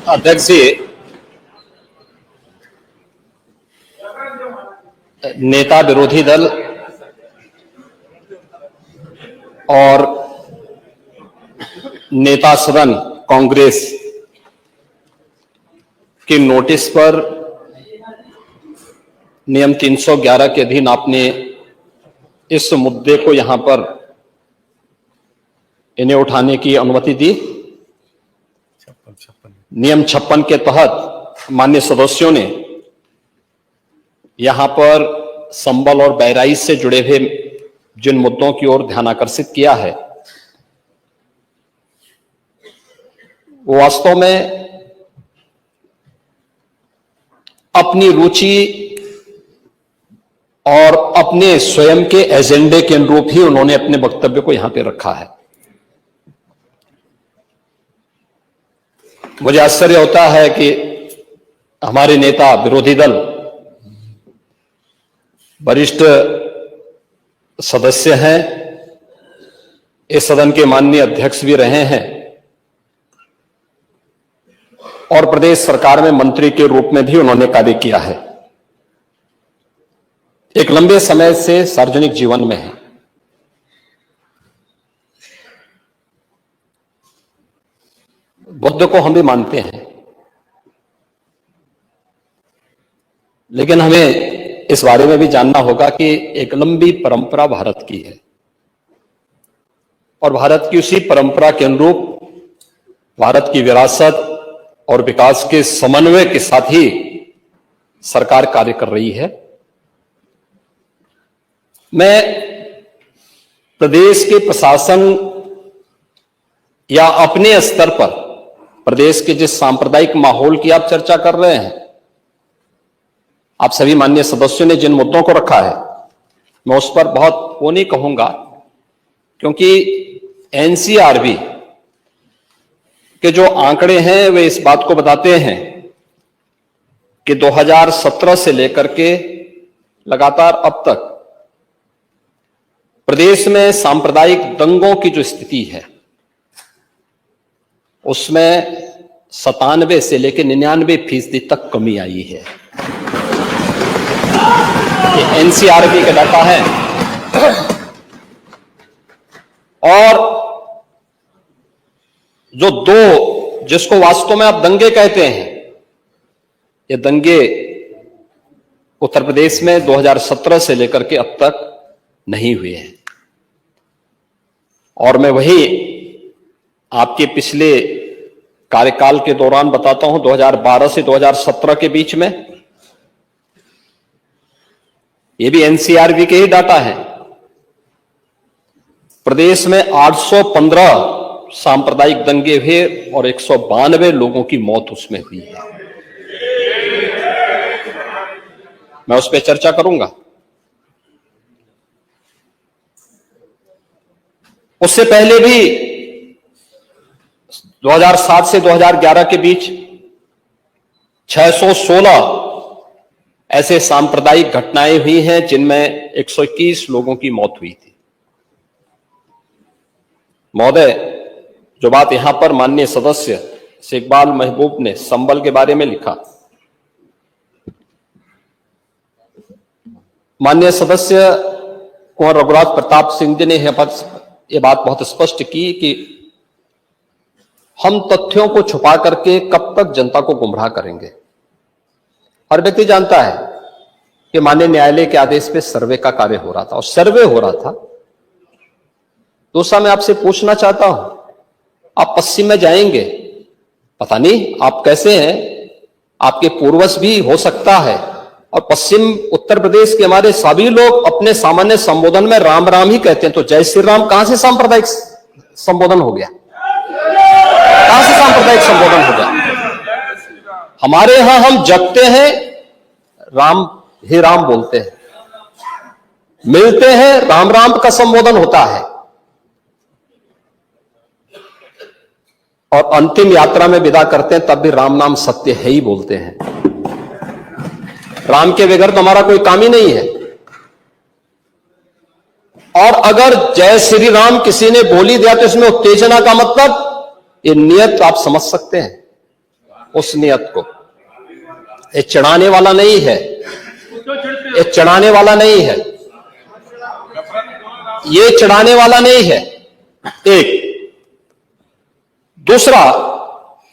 अध्यक्ष जी, नेता विरोधी दल और नेता सदन कांग्रेस के नोटिस पर नियम 311 के अधीन आपने इस मुद्दे को यहां पर इन्हें उठाने की अनुमति दी। नियम 56 के तहत माननीय सदस्यों ने यहां पर संबल और बहराइच से जुड़े हुए जिन मुद्दों की ओर ध्यान आकर्षित किया है, वो वास्तव में अपनी रुचि और अपने स्वयं के एजेंडे के अनुरूप ही उन्होंने अपने वक्तव्य को यहां पे रखा है। मुझे आश्चर्य होता है कि हमारे नेता विरोधी दल वरिष्ठ सदस्य हैं, इस सदन के माननीय अध्यक्ष भी रहे हैं और प्रदेश सरकार में मंत्री के रूप में भी उन्होंने कार्य किया है, एक लंबे समय से सार्वजनिक जीवन में है। बुद्ध को हम भी मानते हैं, लेकिन हमें इस बारे में भी जानना होगा कि एक लंबी परंपरा भारत की है और भारत की उसी परंपरा के अनुरूप भारत की विरासत और विकास के समन्वय के साथ ही सरकार कार्य कर रही है। मैं प्रदेश के प्रशासन या अपने स्तर पर प्रदेश के जिस सांप्रदायिक माहौल की आप चर्चा कर रहे हैं, आप सभी माननीय सदस्यों ने जिन मुद्दों को रखा है, मैं उस पर बहुत वो नहीं कहूंगा, क्योंकि एनसीआरबी के जो आंकड़े हैं वे इस बात को बताते हैं कि 2017 से लेकर के लगातार अब तक प्रदेश में सांप्रदायिक दंगों की जो स्थिति है उसमें 97 से लेकर 99% तक कमी आई है। ये एनसीआरबी का डाटा है और जो दो जिसको वास्तव में आप दंगे कहते हैं, ये दंगे उत्तर प्रदेश में 2017 से लेकर के अब तक नहीं हुए हैं। और मैं वही आपके पिछले कार्यकाल के दौरान बताता हूं, 2012 से 2017 के बीच में, ये भी एनसीआरबी के ही डाटा है, प्रदेश में 815 सांप्रदायिक दंगे हुए और 192 लोगों की मौत उसमें हुई है। मैं उस पर चर्चा करूंगा। उससे पहले भी 2007 से 2011 के बीच 616 ऐसे सांप्रदायिक घटनाएं हुई हैं जिनमें 121 लोगों की मौत हुई थी। महोदय, जो बात यहां पर माननीय सदस्य शेखबाल महबूब ने संबल के बारे में लिखा, माननीय सदस्य कुंवर रघुराज प्रताप सिंह जी ने यह बात बहुत स्पष्ट की कि हम तथ्यों को छुपा करके कब तक जनता को गुमराह करेंगे। हर व्यक्ति जानता है कि माननीय न्यायालय के आदेश पे सर्वे का कार्य हो रहा था और सर्वे हो रहा था। दूसरा, मैं आपसे पूछना चाहता हूं, आप पश्चिम में जाएंगे, पता नहीं आप कैसे हैं, आपके पूर्वज भी हो सकता है, और पश्चिम उत्तर प्रदेश के हमारे सभी लोग अपने सामान्य संबोधन में राम राम ही कहते हैं, तो जय श्री राम कहां से सांप्रदायिक संबोधन हो गया? कहां से सांप्रदायिक संबोधन हो गया? हमारे यहां हम जगते हैं, राम ही राम बोलते हैं, मिलते हैं, राम राम का संबोधन होता है, और अंतिम यात्रा में विदा करते हैं तब भी राम नाम सत्य है ही बोलते हैं। राम के बगैर तो हमारा कोई काम ही नहीं है। और अगर जय श्री राम किसी ने बोली दिया तो इसमें उत्तेजना का मतलब, ये नियत आप समझ सकते हैं। उस नियत को। ये चिढ़ाने वाला नहीं है, ये चिढ़ाने वाला नहीं है, ये चिढ़ाने वाला नहीं है। एक दूसरा,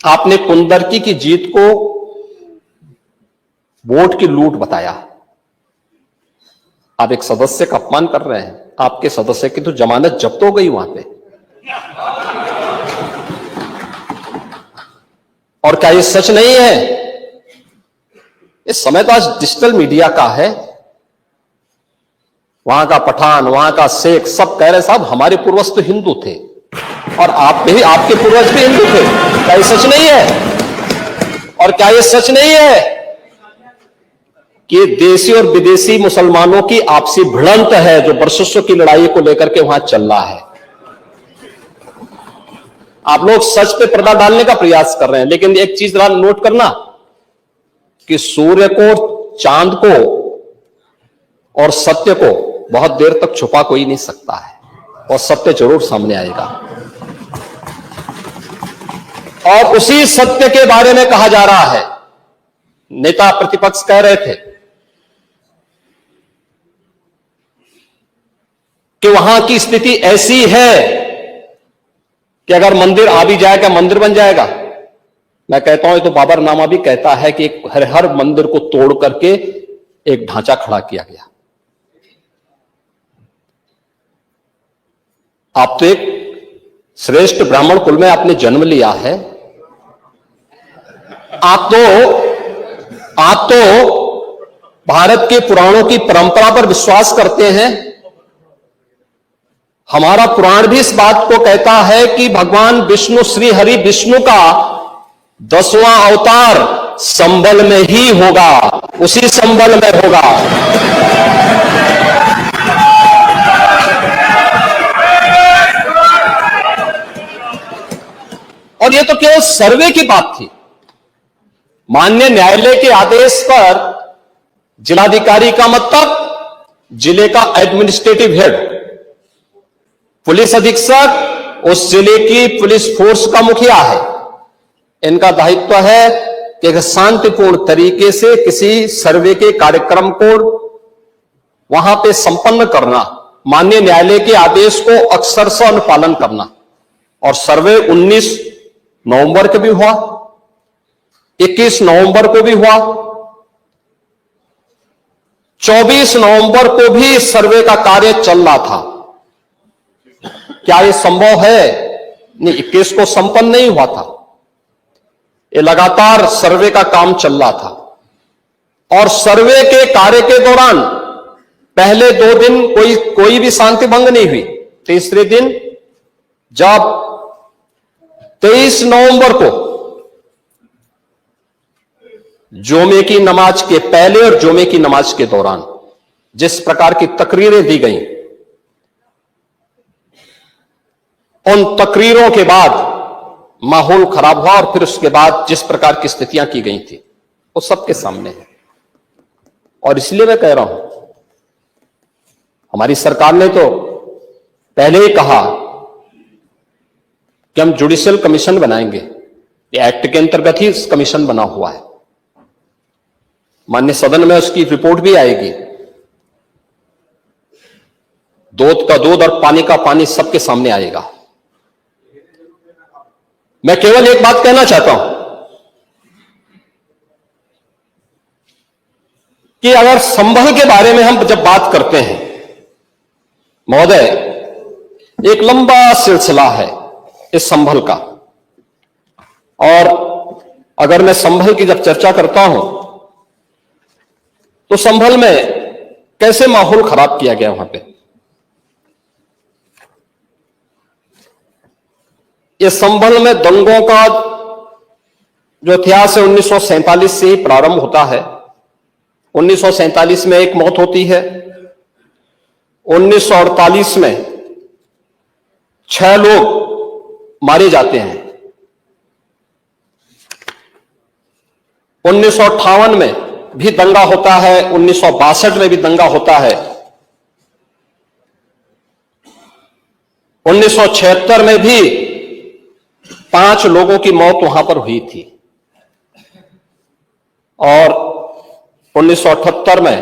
आपने कुंदरकी की जीत को वोट की लूट बताया। आप एक सदस्य का अपमान कर रहे हैं। आपके सदस्य की तो जमानत जब्त हो गई वहां पे। और क्या ये सच नहीं है? इस समय तो आज डिजिटल मीडिया का है। वहां का पठान, वहां का शेख सब कह रहे साहब हमारे पूर्वज तो हिंदू थे और आप भी, आपके पूर्वज भी हिंदू थे। क्या ये सच नहीं है? और क्या ये सच नहीं है कि देशी और विदेशी मुसलमानों की आपसी भिड़ंत है जो वर्षों की लड़ाई को लेकर के वहां चल रहा है? आप लोग सच पे पर्दा डालने का प्रयास कर रहे हैं, लेकिन एक चीज जरा नोट करना कि सूर्य को, चांद को और सत्य को बहुत देर तक छुपा कोई नहीं सकता है, और सत्य जरूर सामने आएगा। और उसी सत्य के बारे में कहा जा रहा है। नेता प्रतिपक्ष कह रहे थे कि वहां की स्थिति ऐसी है कि अगर मंदिर आ भी जाएगा, मंदिर बन जाएगा। मैं कहता हूं, तो बाबरनामा भी कहता है कि हर मंदिर को तोड़ करके एक ढांचा खड़ा किया गया। आप तो एक श्रेष्ठ ब्राह्मण कुल में आपने जन्म लिया है। आप तो भारत के पुराणों की परंपरा पर विश्वास करते हैं। हमारा पुराण भी इस बात को कहता है कि भगवान विष्णु, श्री हरि विष्णु का 10वां अवतार संबल में ही होगा, उसी संबल में होगा। और यह तो केवल सर्वे की बात थी। माननीय न्यायालय के आदेश पर जिलाधिकारी का मतलब जिले का एडमिनिस्ट्रेटिव हेड, पुलिस अधीक्षक उस जिले की पुलिस फोर्स का मुखिया है। इनका दायित्व है कि एक शांतिपूर्ण तरीके से किसी सर्वे के कार्यक्रम को वहां पे संपन्न करना, माननीय न्यायालय के आदेश को अक्षरशः अनुपालन करना। और सर्वे 19 नवंबर को भी हुआ, 21 नवंबर को भी हुआ, 24 नवंबर को भी सर्वे का कार्य चल रहा था। क्या यह संभव है? नहीं, 21 को संपन्न नहीं हुआ था। ये लगातार सर्वे का काम चल रहा था। और सर्वे के कार्य के दौरान पहले 2 दिन कोई भी शांति भंग नहीं हुई। तीसरे दिन जब 23 नवंबर को जुमे की नमाज के पहले और जुमे की नमाज के दौरान जिस प्रकार की तकरीरें दी गई, उन तकरीरों के बाद माहौल खराब हुआ। और फिर उसके बाद जिस प्रकार की स्थितियां की गई थी वो सबके सामने है। और इसलिए मैं कह रहा हूं, हमारी सरकार ने तो पहले ही कहा कि हम जुडिशियल कमीशन बनाएंगे। ये एक्ट के अंतर्गत ही इस कमीशन बना हुआ है। माननीय सदन में उसकी रिपोर्ट भी आएगी। दूध का दूध और पानी का पानी सबके सामने आएगा। मैं केवल एक बात कहना चाहता हूं कि अगर संभल के बारे में हम जब बात करते हैं महोदय, एक लंबा सिलसिला है इस संभल का। और अगर मैं संभल की जब चर्चा करता हूं तो संभल में कैसे माहौल खराब किया गया वहां पे। ये संभल में दंगों का जो इतिहास है 1947 से ही प्रारंभ होता है। 1947 में एक मौत होती है। 1948 में 6 लोग मारे जाते हैं। 1958 में भी दंगा होता है। 1962 में भी दंगा होता है। 1976 में भी 5 लोगों की मौत वहां पर हुई थी। और 1978 में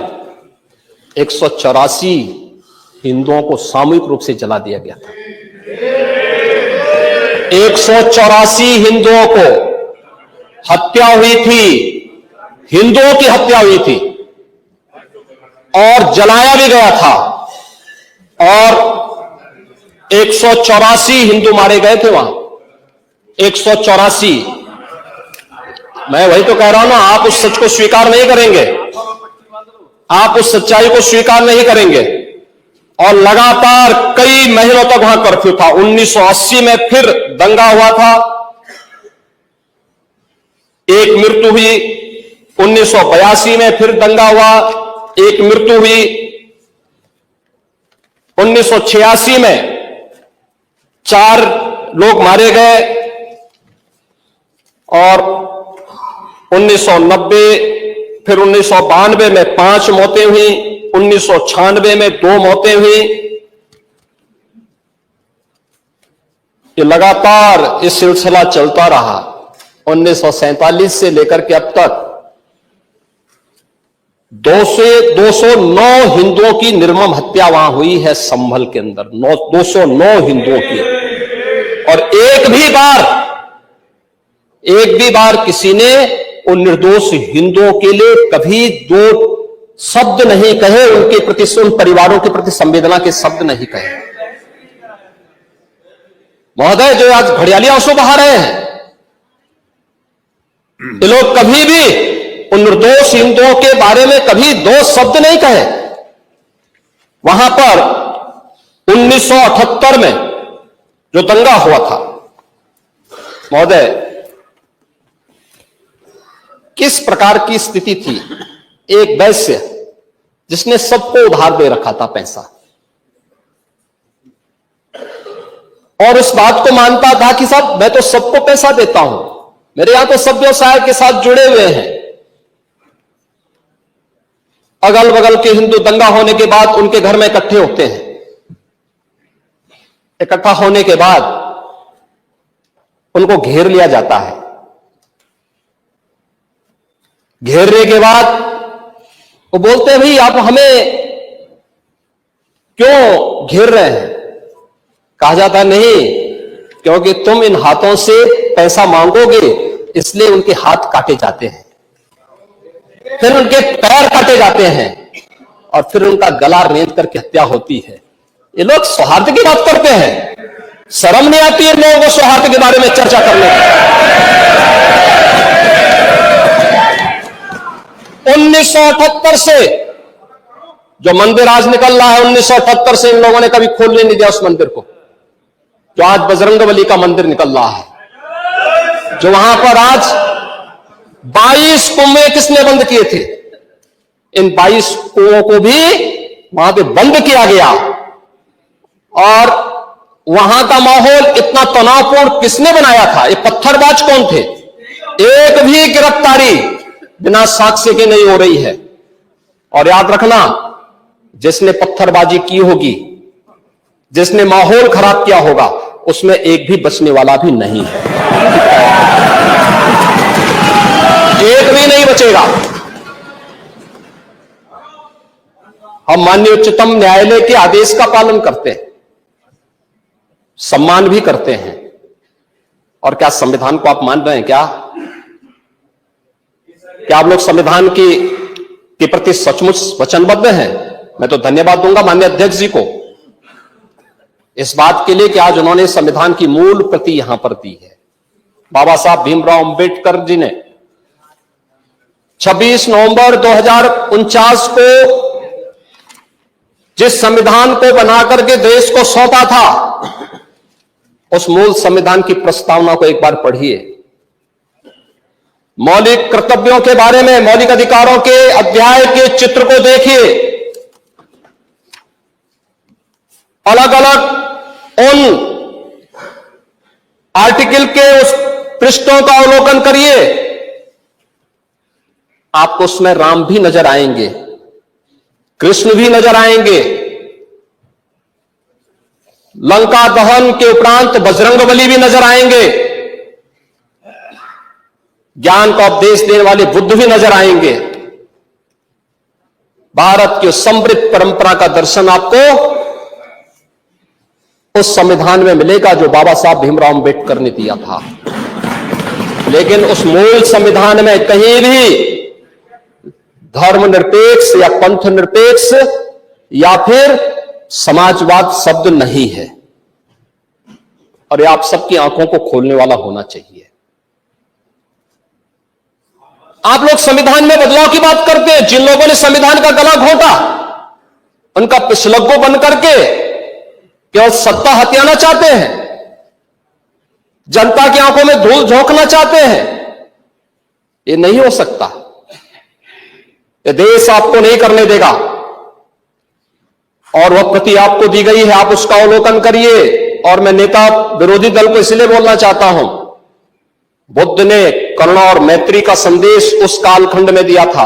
184 हिंदुओं को सामूहिक रूप से जला दिया गया था। 184 हिंदुओं को हत्या हुई थी, हिंदुओं की हत्या हुई थी और जलाया भी गया था और 184 हिंदू मारे गए थे वहां। 184। मैं वही तो कह रहा हूं ना, आप उस सच को स्वीकार नहीं करेंगे, आप उस सच्चाई को स्वीकार नहीं करेंगे और लगातार कई महीनों तक वहां कर्फ्यू था। 1980 में फिर दंगा हुआ था, एक मृत्यु हुई। 1982 में फिर दंगा हुआ, एक मृत्यु हुई। 1986 में 4 लोग मारे गए और 1990 फिर 1992 में 5 मौतें हुई, 1996 में 2 मौतें हुई। ये लगातार ये सिलसिला चलता रहा। 1947 से लेकर के अब तक 209 हिंदुओं की निर्मम हत्या वहां हुई है संभल के अंदर। 209 हिंदुओं की। और एक भी बार किसी ने उन निर्दोष हिंदुओं के लिए कभी 2 शब्द नहीं कहे, उनके प्रति, उन परिवारों के प्रति संवेदना के शब्द नहीं कहे। महोदय, जो आज घड़ियाली आंसू बहा रहे हैं, ये लोग कभी भी उन निर्दोष हिंदुओं के बारे में कभी 2 शब्द नहीं कहे। वहां पर 1978 में जो दंगा हुआ था, महोदय, किस प्रकार की स्थिति थी। एक वैश्य जिसने सबको उधार दे रखा था पैसा, और उस बात को मानता था कि साहब मैं तो सबको पैसा देता हूं, मेरे यहां तो सब व्यवसाय के साथ जुड़े हुए हैं। अगल बगल के हिंदू दंगा होने के बाद उनके घर में इकट्ठे होते हैं। इकट्ठा होने के बाद उनको घेर लिया जाता है। घेरने के बाद वो बोलते हैं, भाई आप हमें क्यों घेर रहे हैं? कहा जाता नहीं, क्योंकि तुम इन हाथों से पैसा मांगोगे, इसलिए उनके हाथ काटे जाते हैं, फिर उनके पैर काटे जाते हैं और फिर उनका गला रेंत करके हत्या होती है। ये लोग सौहार्द की बात करते हैं, शर्म नहीं आती है लोगों को सौहार्द के बारे में चर्चा करने की। 1978 से जो मंदिर आज निकल रहा है, 1978 से इन लोगों ने कभी खोलने नहीं दिया उस मंदिर को। जो आज बजरंगबली का मंदिर निकल रहा है, जो वहां पर आज 22 कुएं किसने बंद किए थे, इन 22 कुओं को भी वहां पे बंद किया गया। और वहां का माहौल इतना तनावपूर्ण किसने बनाया था? ये पत्थरबाज कौन थे? एक भी गिरफ्तारी बिना साक्ष्य के नहीं हो रही है। और याद रखना, जिसने पत्थरबाजी की होगी, जिसने माहौल खराब किया होगा, उसमें एक भी बचने वाला भी नहीं है, एक भी नहीं बचेगा। हम माननीय उच्चतम न्यायालय के आदेश का पालन करते हैं, सम्मान भी करते हैं। और क्या संविधान को आप मान रहे हैं? क्या आप लोग संविधान के प्रति सचमुच वचनबद्ध हैं? मैं तो धन्यवाद दूंगा माननीय अध्यक्ष जी को इस बात के लिए कि आज उन्होंने संविधान की मूल प्रति यहां पर दी है। बाबा साहब भीमराव अंबेडकर जी ने 26 नवंबर 2049 को जिस संविधान को बनाकर के देश को सौंपा था, उस मूल संविधान की प्रस्तावना को एक बार पढ़िए। मौलिक कर्तव्यों के बारे में, मौलिक अधिकारों के अध्याय के चित्र को देखिए। अलग अलग उन आर्टिकल के उस पृष्ठों का अवलोकन करिए, आपको उसमें राम भी नजर आएंगे, कृष्ण भी नजर आएंगे। लंका दहन के उपरांत बजरंगबली भी नजर आएंगे। ज्ञान का उपदेश देने वाले बुद्ध भी नजर आएंगे। भारत की समृद्ध परंपरा का दर्शन आपको उस संविधान में मिलेगा जो बाबा साहब भीमराव अंबेडकर ने दिया था। लेकिन उस मूल संविधान में कहीं भी धर्मनिरपेक्ष या पंथ निरपेक्ष या फिर समाजवाद शब्द नहीं है, और ये आप सबकी आंखों को खोलने वाला होना चाहिए। आप लोग संविधान में बदलाव की बात करते हैं। जिन लोगों ने संविधान का गला घोटा, उनका पिछलग्गू बन करके केवल सत्ता हथियाना चाहते हैं, जनता की आंखों में धूल झोंकना चाहते हैं। ये नहीं हो सकता। ये देश आपको नहीं करने देगा, और वह प्रति आपको दी गई है, आप उसका अवलोकन करिए। और मैं नेता विरोधी दल को इसलिए बोलना चाहता हूं, बुद्ध ने करुणा और मैत्री का संदेश उस कालखंड में दिया था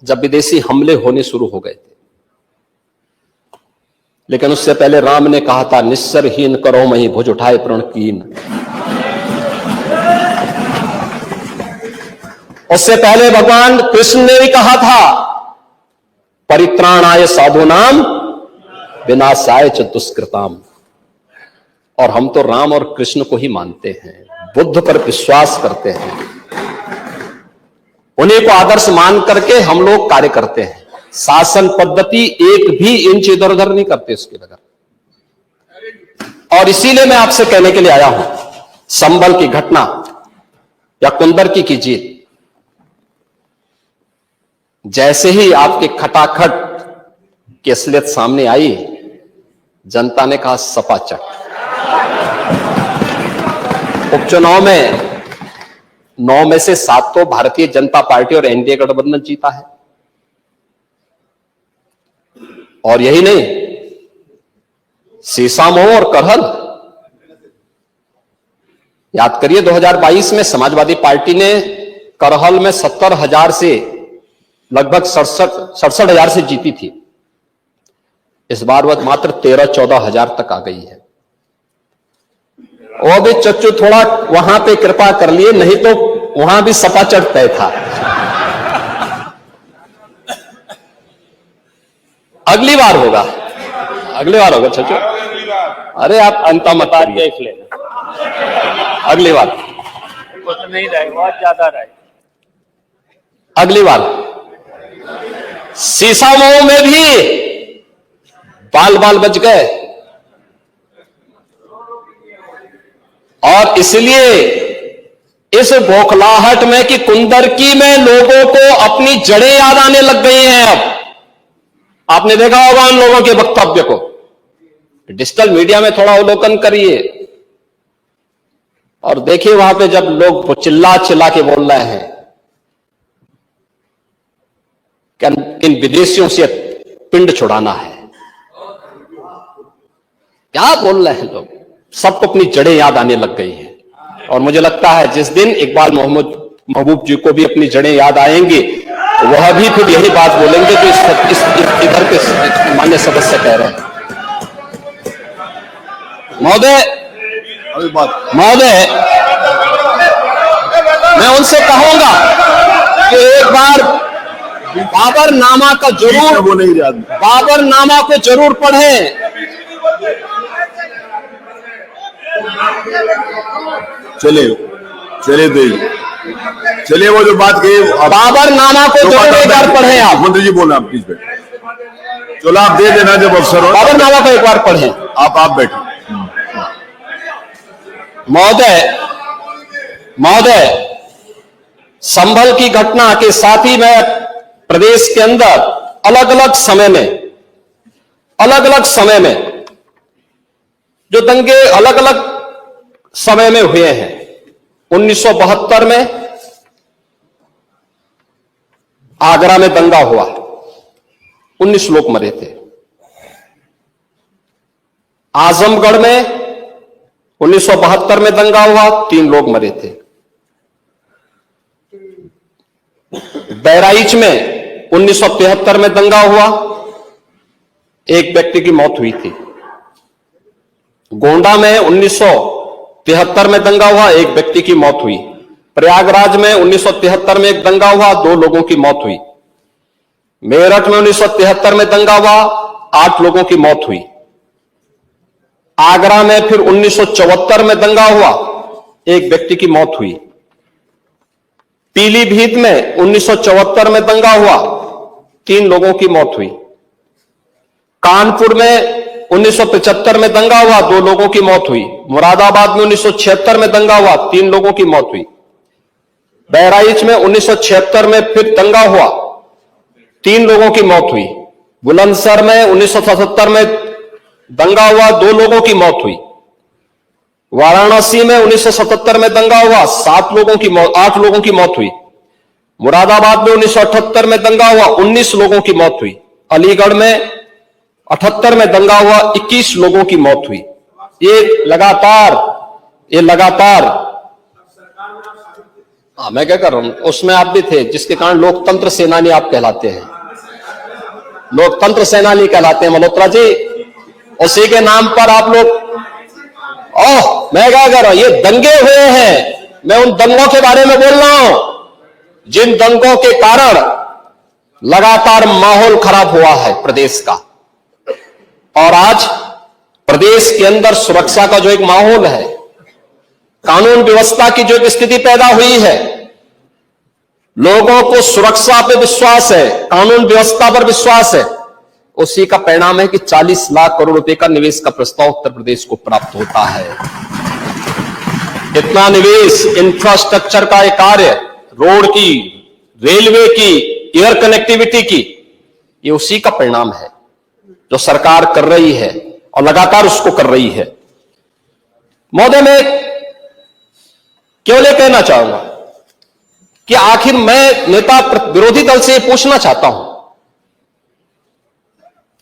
जब विदेशी हमले होने शुरू हो गए थे। लेकिन उससे पहले राम ने कहा था, निस्सरहीन करो मही भुज उठाए प्रण कीन। उससे पहले भगवान कृष्ण ने भी कहा था, परित्राणाय साधु नाम विनाशाय च दुष्कृताम। और हम तो राम और कृष्ण को ही मानते हैं, बुद्ध पर विश्वास करते हैं, उन्हीं को आदर्श मान करके हम लोग कार्य करते हैं। शासन पद्धति एक भी इंच इधर उधर नहीं करते उसके बगैर। और इसीलिए मैं आपसे कहने के लिए आया हूं, संभल की घटना या कुंदरकी की जीत, जैसे ही आपके खटाखट की असलियत सामने आई, जनता ने कहा सपा चट। उपचुनाव में 9 में से 7 तो भारतीय जनता पार्टी और एनडीए गठबंधन जीता है। और यही नहीं, सीसामऊ और करहल, याद करिए 2022 में समाजवादी पार्टी ने करहल में 70,000 से लगभग 67,000 से जीती थी। इस बार वह मात्र 13-14 हजार तक आ गई है। वो भी चच्चू थोड़ा वहां पे कृपा कर लिए, नहीं तो वहां भी सपा चढ़ तय था। अगली बार होगा, अगली बार होगा चच्चू। अरे आप अंता मत करिए, अगली बार कुछ नहीं रहे, बहुत ज्यादा रहे। अगली बार सीसामऊ में भी बाल बाल बच गए, और इसलिए इस बौखलाहट में कि कुंदरकी में लोगों को अपनी जड़ें याद आने लग गई हैं। अब आपने देखा होगा उन लोगों के वक्तव्य को, डिजिटल मीडिया में थोड़ा अवलोकन करिए और देखिए वहां पे जब लोग चिल्ला चिल्ला के बोल रहे हैं कि इन विदेशियों से पिंड छुड़ाना है, क्या बोल रहे हैं लोग, सबको अपनी जड़ें याद आने लग गई हैं। और मुझे लगता है जिस दिन इकबाल मोहम्मद महबूब जी को भी अपनी जड़ें याद आएंगी, वह भी फिर यही बात बोलेंगे जो इधर के मान्य सदस्य कह रहे हैं। महोदय, मैं उनसे कहूंगा कि एक बार बाबरनामा का जरूर, बाबरनामा को जरूर पढ़ें। चलिए वो जो बात कही बाबरनामा को जरूर एक बार पढ़ें। आप मंत्री जी बोलना प्लीज बैठ, चलो आप दे देना जब अवसर हो, बाबरनामा को एक बार पढ़ें। आप बैठे। महोदय, संभल की घटना के साथ ही मैं प्रदेश के अंदर अलग अलग समय में जो दंगे अलग अलग समय में हुए हैं, 1972 में आगरा में दंगा हुआ, 19 लोग मरे थे। आजमगढ़ में 1972 में दंगा हुआ, 3 लोग मरे थे। बहराइच में 1973 में दंगा हुआ, 1 व्यक्ति की मौत हुई थी। गोंडा में 1973 में दंगा हुआ, 1 व्यक्ति की मौत हुई। प्रयागराज में 1973 में एक दंगा हुआ, 2 लोगों की मौत हुई। मेरठ में 1973 में दंगा हुआ, 8 लोगों की मौत हुई। आगरा में फिर 1974 में दंगा हुआ, 1 व्यक्ति की मौत हुई। पीलीभीत में 1974 में दंगा हुआ, 3 लोगों की मौत हुई। कानपुर में 1975 में दंगा हुआ, 2 लोगों की मौत हुई। मुरादाबाद में 1976 में दंगा हुआ, 3 लोगों की मौत हुई। बहराइच में 1976 में फिर दंगा हुआ, 3 लोगों की मौत हुई। बुलंदशहर में 1977 में दंगा हुआ, 2 लोगों की मौत हुई। वाराणसी में 1977 में दंगा हुआ, 8 लोगों की मौत हुई। मुरादाबाद में 1978 में दंगा हुआ, 19 लोगों की मौत हुई। अलीगढ़ में 78 में दंगा हुआ, 21 लोगों की मौत हुई। ये लगातार मैं क्या कर रहा हूं, उसमें आप भी थे, जिसके कारण लोकतंत्र सेनानी आप कहलाते हैं, लोकतंत्र सेनानी कहलाते हैं मल्होत्रा जी। उसी के नाम पर आप लोग मैं क्या कर रहा हूं, ये दंगे हुए हैं, मैं उन दंगों के बारे में बोल रहा हूं जिन दंगों के कारण लगातार माहौल खराब हुआ है प्रदेश का। और आज प्रदेश के अंदर सुरक्षा का जो एक माहौल है, कानून व्यवस्था की जो एक स्थिति पैदा हुई है, लोगों को सुरक्षा पे विश्वास है, कानून व्यवस्था पर विश्वास है, उसी का परिणाम है कि 40 लाख करोड़ रुपए का निवेश का प्रस्ताव उत्तर प्रदेश को प्राप्त होता है। इतना निवेश, इंफ्रास्ट्रक्चर का एक कार्य, रोड की, रेलवे की, एयर कनेक्टिविटी की, ये उसी का परिणाम है जो सरकार कर रही है और लगातार उसको कर रही है। महोदय, मैं केवल कहना चाहूंगा कि आखिर मैं नेता विरोधी दल से पूछना चाहता हूं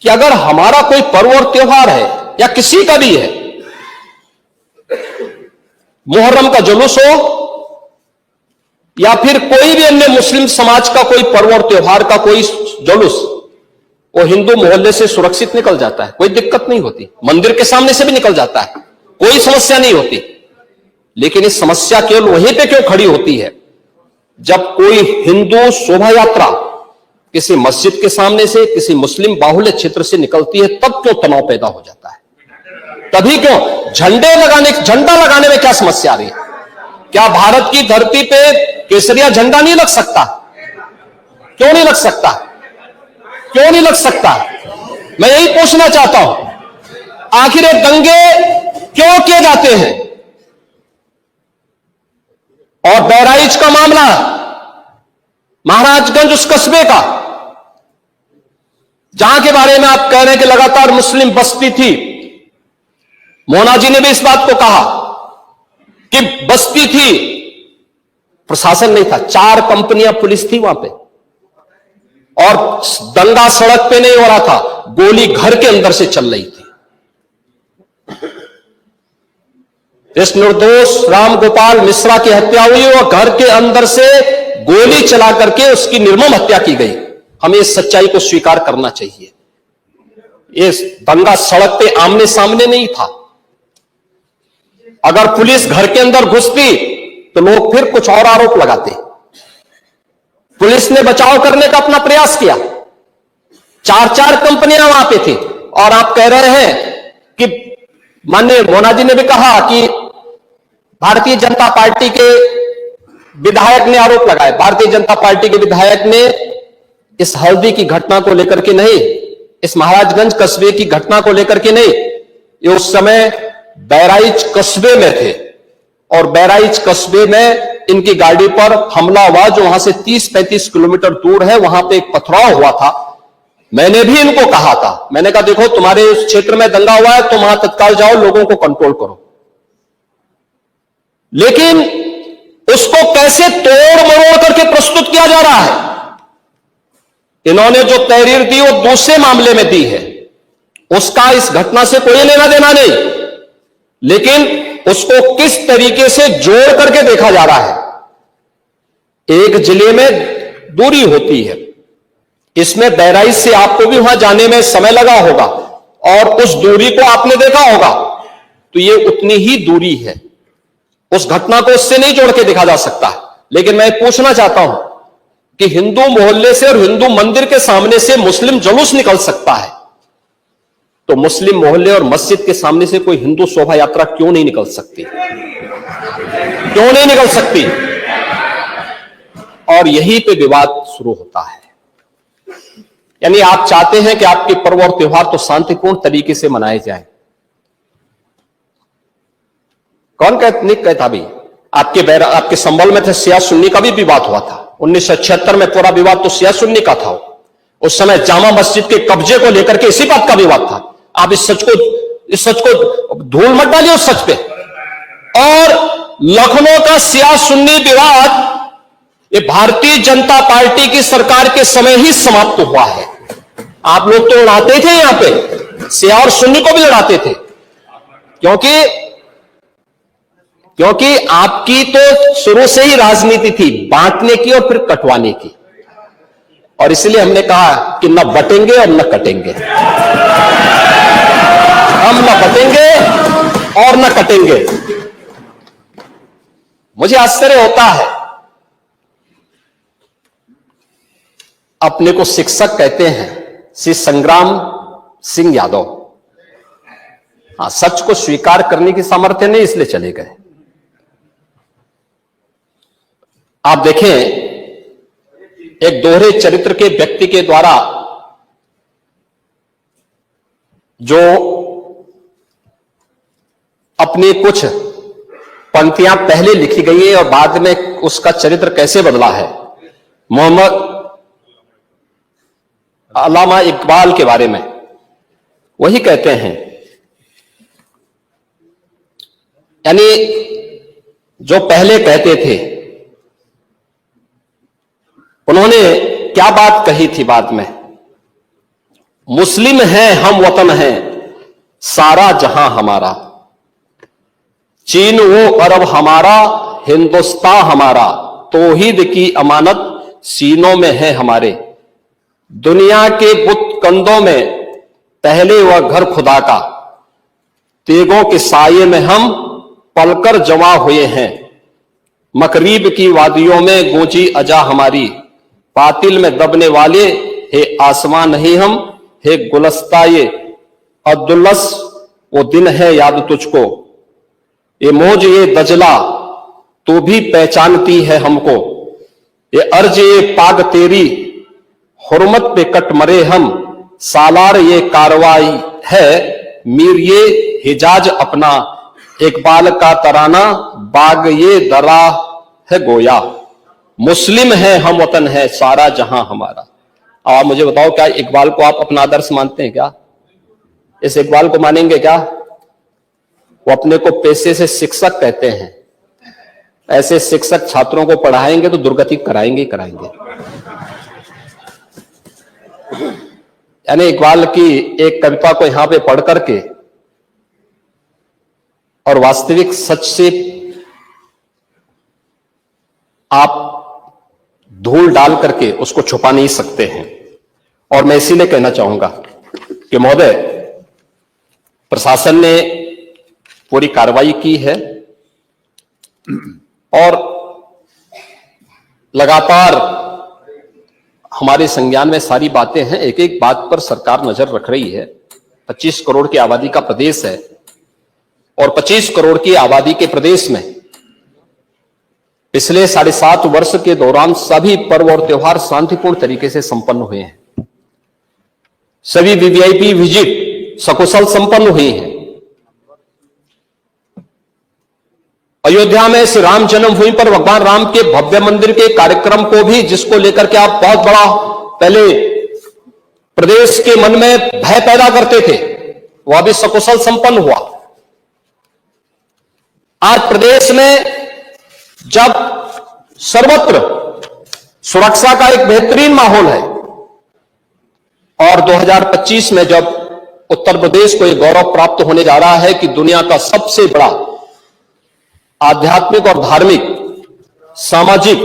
कि अगर हमारा कोई पर्व और त्योहार है या किसी का भी है, मुहर्रम का जुलूस हो या फिर कोई भी अन्य मुस्लिम समाज का कोई पर्व और त्योहार का कोई जुलूस, वो हिंदू मोहल्ले से सुरक्षित निकल जाता है, कोई दिक्कत नहीं होती, मंदिर के सामने से भी निकल जाता है, कोई समस्या नहीं होती। लेकिन इस समस्या केवल वहीं पे क्यों खड़ी होती है जब कोई हिंदू शोभा यात्रा किसी मस्जिद के सामने से, किसी मुस्लिम बाहुल्य क्षेत्र से निकलती है, तब क्यों तनाव पैदा हो जाता है? तभी क्यों झंडा लगाने में क्या समस्या आ रही है? क्या भारत की धरती पे केसरिया झंडा नहीं लग सकता? क्यों नहीं लग सकता? क्यों नहीं लग सकता? मैं यही पूछना चाहता हूं, आखिर ये दंगे क्यों किए जाते हैं? और बहराइच का मामला, महाराजगंज उस कस्बे का, जहां के बारे में आप कह रहे हैं कि लगातार मुस्लिम बस्ती थी, मोना जी ने भी इस बात को कहा कि बस्ती थी, प्रशासन नहीं था, 4 कंपनियां पुलिस थी वहां पे, और दंगा सड़क पे नहीं हो रहा था, गोली घर के अंदर से चल रही थी। इस निर्दोष राम गोपाल मिश्रा की हत्या हुई और घर के अंदर से गोली चला करके उसकी निर्मम हत्या की गई। हमें इस सच्चाई को स्वीकार करना चाहिए। ये दंगा सड़क पे आमने सामने नहीं था। अगर पुलिस घर के अंदर घुसती तो लोग फिर कुछ और आरोप लगाते। पुलिस ने बचाव करने का अपना प्रयास किया, 4 कंपनियां वहां पे थी, और आप कह रहे हैं कि माननीय मोना जी ने भी कहा कि भारतीय जनता पार्टी के विधायक ने आरोप लगाए। भारतीय जनता पार्टी के विधायक ने इस हल्दी की घटना को लेकर के नहीं, इस महाराजगंज कस्बे की घटना को लेकर के नहीं, ये उस समय बहराइच कस्बे में थे, और बहराइच कस्बे में इनकी गाड़ी पर हमला हुआ, जो वहां से 30-35 किलोमीटर दूर है। वहां पे एक पथराव हुआ था। मैंने भी इनको कहा था, मैंने कहा देखो तुम्हारे उस क्षेत्र में दंगा हुआ है, तुम वहां तत्काल जाओ, लोगों को कंट्रोल करो। लेकिन उसको कैसे तोड़ मरोड़ करके प्रस्तुत किया जा रहा है। इन्होंने जो तहरीर दी वो दूसरे मामले में दी है, उसका इस घटना से कोई लेना देना नहीं, लेकिन उसको किस तरीके से जोड़ करके देखा जा रहा है। एक जिले में दूरी होती है, इसमें बहराइच से आपको भी वहां जाने में समय लगा होगा, और उस दूरी को आपने देखा होगा, तो ये उतनी ही दूरी है। उस घटना को उससे नहीं जोड़ के देखा जा सकता है। लेकिन मैं पूछना चाहता हूं कि हिंदू मोहल्ले से और हिंदू मंदिर के सामने से मुस्लिम जुलूस निकल सकता है, तो मुस्लिम मोहल्ले और मस्जिद के सामने से कोई हिंदू शोभा यात्रा क्यों नहीं निकल सकती? क्यों नहीं निकल सकती? और यहीं पे विवाद शुरू होता है। यानी आप चाहते हैं कि आपके पर्व और त्योहार तो शांतिपूर्ण तरीके से मनाए जाएं। कौन नहीं कहता भी? आपके संबल में थे शिया सुन्नी का भी विवाद हुआ था 1976 में। पूरा विवाद तो शिया सुन्नी का था। उस समय जामा मस्जिद के कब्जे को लेकर के इसी बात का विवाद था। आप इस सच को धूल मत डालिए उस सच पे। और लखनऊ का शिया सुन्नी विवाद ये भारतीय जनता पार्टी की सरकार के समय ही समाप्त हुआ है। आप लोग तो लड़ाते थे, यहां पे शिया और सुन्नी को भी लड़ाते थे, क्योंकि आपकी तो शुरू से ही राजनीति थी बांटने की और फिर कटवाने की। और इसलिए हमने कहा कि न बटेंगे और न कटेंगे। हम न बटेंगे और न कटेंगे। मुझे आश्चर्य होता है, अपने को शिक्षक कहते हैं श्री संग्राम सिंह यादव। हां, सच को स्वीकार करने की सामर्थ्य नहीं, इसलिए चले गए। आप देखें, एक दोहरे चरित्र के व्यक्ति के द्वारा जो अपनी कुछ पंक्तियां पहले लिखी गई है और बाद में उसका चरित्र कैसे बदला है, मोहम्मद अल्लामा इकबाल के बारे में वही कहते हैं। यानी जो पहले कहते थे, उन्होंने क्या बात कही थी बाद में? मुस्लिम हैं हम, वतन हैं सारा जहां हमारा, चीन वो अरब हमारा, हिंदुस्तान हमारा, तौहीद की अमानत सीनों में है हमारे। दुनिया के बुत कंधों में पहले वह घर खुदा का, तेगों के साये में हम पलकर जमा हुए हैं। मकरीब की वादियों में गूंजी अजा हमारी, बातिल में दबने वाले हे आसमां नहीं हम, हे गुलस्ता ये अब्दुल्लस वो दिन है याद तुझको, ये मौज ये दजला तू भी पहचानती है हमको, ये अर्ज ये पाग तेरी हुर्मत पे कट मरे हम, सालार ये कार्रवाई है मीर ये हिजाज अपना, इकबाल का तराना बाग ये दरा है गोया। मुस्लिम है हम, वतन है सारा जहां हमारा। आप मुझे बताओ, क्या इकबाल को आप अपना आदर्श मानते हैं? क्या इस इकबाल को मानेंगे? क्या वो अपने को पेशे से शिक्षक कहते हैं? ऐसे शिक्षक छात्रों को पढ़ाएंगे तो दुर्गति कराएंगे ही कराएंगे। यानी इकबाल की एक कविता को यहां पे पढ़ करके और वास्तविक सच से आप धूल डाल करके उसको छुपा नहीं सकते हैं। और मैं इसीलिए कहना चाहूंगा कि महोदय, प्रशासन ने पूरी कार्रवाई की है और लगातार हमारे संज्ञान में सारी बातें हैं। एक एक बात पर सरकार नजर रख रही है। 25 करोड़ की आबादी का प्रदेश है और 25 करोड़ की आबादी के प्रदेश में पिछले 7.5 वर्ष के दौरान सभी पर्व और त्योहार शांतिपूर्ण तरीके से संपन्न हुए हैं। सभी वीवीआईपी विजिट सकुशल संपन्न हुई हैं। अयोध्या में श्री राम जन्मभूमि पर भगवान राम के भव्य मंदिर के कार्यक्रम को भी, जिसको लेकर के आप बहुत बड़ा पहले प्रदेश के मन में भय पैदा करते थे, वह भी सकुशल संपन्न हुआ। आज प्रदेश में जब सर्वत्र सुरक्षा का एक बेहतरीन माहौल है और 2025 में जब उत्तर प्रदेश को यह गौरव प्राप्त होने जा रहा है कि दुनिया का सबसे बड़ा आध्यात्मिक और धार्मिक सामाजिक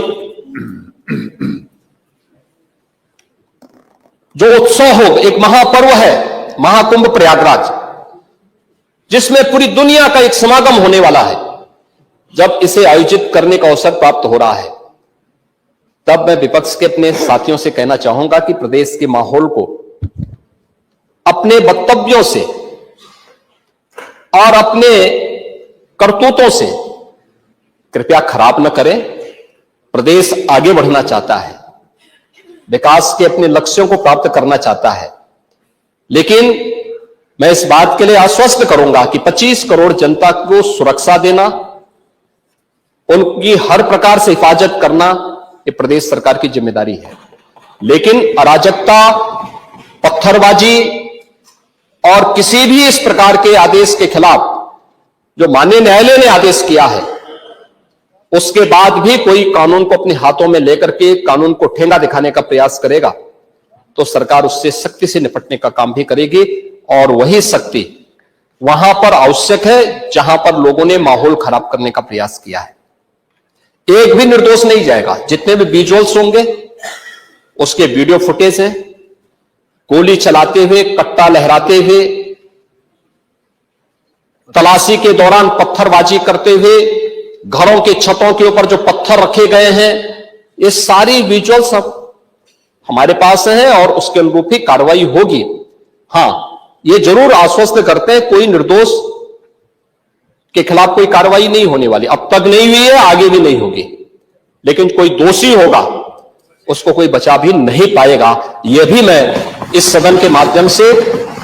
जो उत्सव हो, एक महापर्व है महाकुंभ प्रयागराज, जिसमें पूरी दुनिया का एक समागम होने वाला है, जब इसे आयोजित करने का अवसर प्राप्त हो रहा है तब मैं विपक्ष के अपने साथियों से कहना चाहूंगा कि प्रदेश के माहौल को अपने वक्तव्यों से और अपने करतूतों से कृपया खराब न करें। प्रदेश आगे बढ़ना चाहता है, विकास के अपने लक्ष्यों को प्राप्त करना चाहता है, लेकिन मैं इस बात के लिए आश्वस्त करूंगा कि 25 करोड़ जनता को सुरक्षा देना, उनकी हर प्रकार से हिफाजत करना ये प्रदेश सरकार की जिम्मेदारी है। लेकिन अराजकता, पत्थरबाजी और किसी भी इस प्रकार के आदेश के खिलाफ जो माननीय न्यायालय ने आदेश किया है, उसके बाद भी कोई कानून को अपने हाथों में लेकर के कानून को ठेंगा दिखाने का प्रयास करेगा तो सरकार उससे सख्ती से निपटने का काम भी करेगी। और वही सख्ती वहां पर आवश्यक है जहां पर लोगों ने माहौल खराब करने का प्रयास किया है। एक भी निर्दोष नहीं जाएगा। जितने भी विजुअल्स होंगे उसके वीडियो फुटेज हैं, गोली चलाते हुए, कट्टा लहराते हुए, तलाशी के दौरान पत्थरबाजी करते हुए, घरों के छतों के ऊपर जो पत्थर रखे गए हैं, ये सारी विजुअल्स हमारे पास हैं और उसके अनुरूप ही कार्रवाई होगी। हां, ये जरूर आश्वस्त करते हैं कोई निर्दोष के खिलाफ कोई कार्रवाई नहीं होने वाली, अब तक नहीं हुई है, आगे भी नहीं होगी। लेकिन कोई दोषी होगा उसको कोई बचा भी नहीं पाएगा। यह भी मैं इस सदन के माध्यम से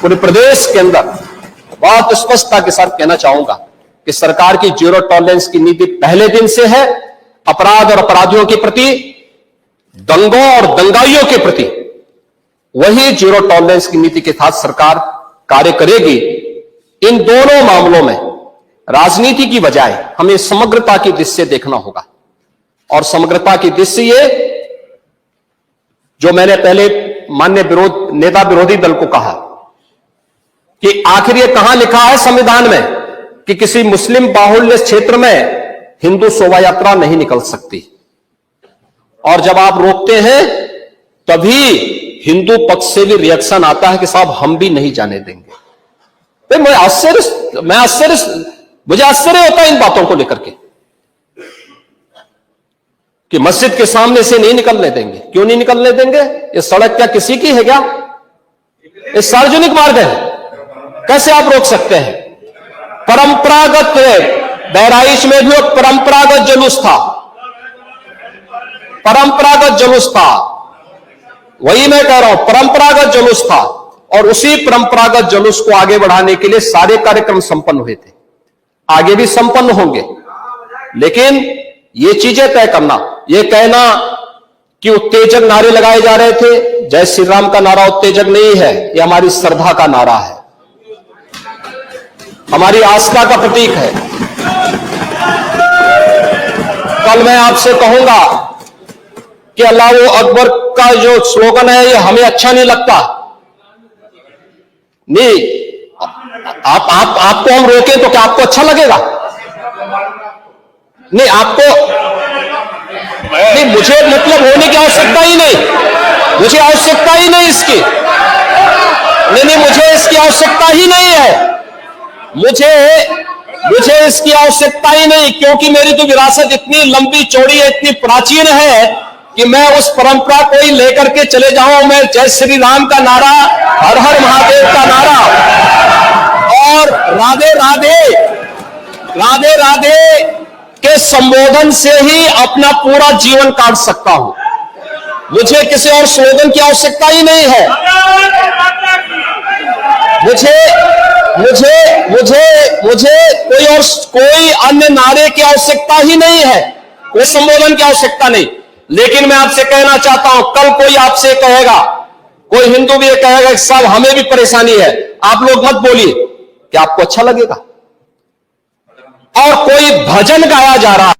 पूरे प्रदेश के अंदर बहुत स्पष्टता के साथ कहना चाहूंगा कि सरकार की जीरो टॉलरेंस की नीति पहले दिन से है। अपराध और अपराधियों के प्रति, दंगों और दंगाइयों के प्रति वही जीरो टॉलरेंस की नीति के साथ सरकार कार्य करेगी। इन दोनों मामलों में राजनीति की बजाय हमें समग्रता की दृष्टि से देखना होगा। और समग्रता की दृष्टि ये जो मैंने पहले माननीय नेता विरोधी दल को कहा कि आखिर ये कहां लिखा है संविधान में कि किसी मुस्लिम बाहुल्य क्षेत्र में हिंदू शोभा यात्रा नहीं निकल सकती, और जब आप रोकते हैं तभी हिंदू पक्ष से भी रिएक्शन आता है कि साहब हम भी नहीं जाने देंगे। तो मुझे आश्चर्य होता है इन बातों को लेकर के कि मस्जिद के सामने से नहीं निकलने देंगे। क्यों नहीं निकलने देंगे? ये सड़क क्या किसी की है क्या? ये सार्वजनिक मार्ग है, कैसे आप रोक सकते हैं? परंपरागत बहराइच में भी एक परंपरागत जुलूस था, परंपरागत जुलूस था, वही मैं कह रहा हूं, परंपरागत जुलूस था। और उसी परंपरागत जुलूस को आगे बढ़ाने के लिए सारे कार्यक्रम संपन्न हुए थे, आगे भी संपन्न होंगे। लेकिन ये चीजें तय करना, ये कहना कि उत्तेजक नारे लगाए जा रहे थे, जय श्री राम का नारा उत्तेजक नहीं है, ये हमारी श्रद्धा का नारा है, हमारी आस्था का प्रतीक है। कल मैं आपसे कहूंगा कि अल्लाह अकबर का जो स्लोगन है ये हमें अच्छा नहीं लगता, नहीं, आपको हम रोकें तो क्या आपको अच्छा लगेगा? नहीं, आपको नहीं, मुझे मतलब होने की आवश्यकता ही नहीं, मुझे आवश्यकता ही नहीं इसकी, नहीं, मुझे इसकी आवश्यकता ही नहीं है, मुझे इसकी आवश्यकता ही नहीं, क्योंकि मेरी तो विरासत इतनी लंबी चौड़ी है, इतनी प्राचीन है कि मैं उस परंपरा को ही लेकर के चले जाऊं। मैं जय श्री राम का नारा, हर हर महादेव का नारा और राधे राधे, राधे राधे के संबोधन से ही अपना पूरा जीवन काट सकता हूं। मुझे किसी और स्लोगन की आवश्यकता ही नहीं है। मुझे कोई अन्य नारे की आवश्यकता ही नहीं है, कोई संबोधन की आवश्यकता नहीं। लेकिन मैं आपसे कहना चाहता हूं, कल कोई आपसे कहेगा, कोई हिंदू भी ये कहेगा कि साहब हमें भी परेशानी है, आप लोग मत बोलिए, क्या आपको अच्छा लगेगा? और कोई भजन गाया जा रहा है।